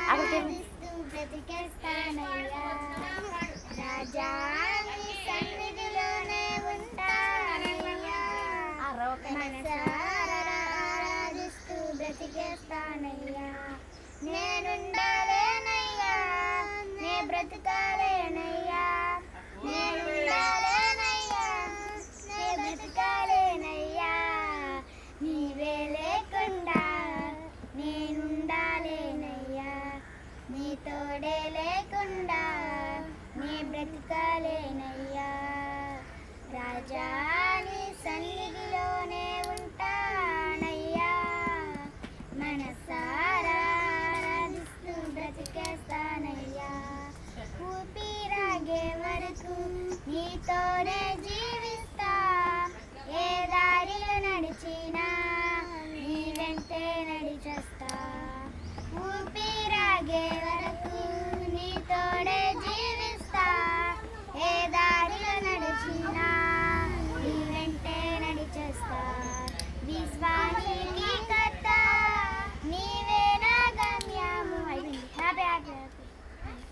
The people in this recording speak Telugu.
ఆరాధిస్తూ బ్రతికేస్తానయ్యా రాజా నీ సన్నిధిలోనే ఉంటానయ్యా మనసారా ఆరాధిస్తూ బ్రతికేస్తానయ్యా నేనుండాలేనయ్యా నే బ్రతకాలేనయ్యా నేనుండాలేనయ్యా నే బ్రతకాలేనయ్యా నీవే లేకుండా నేనుండాలేనయ్యా నీ తోడే లేకుండా నే బ్రతకాలేనయ్యా రాజా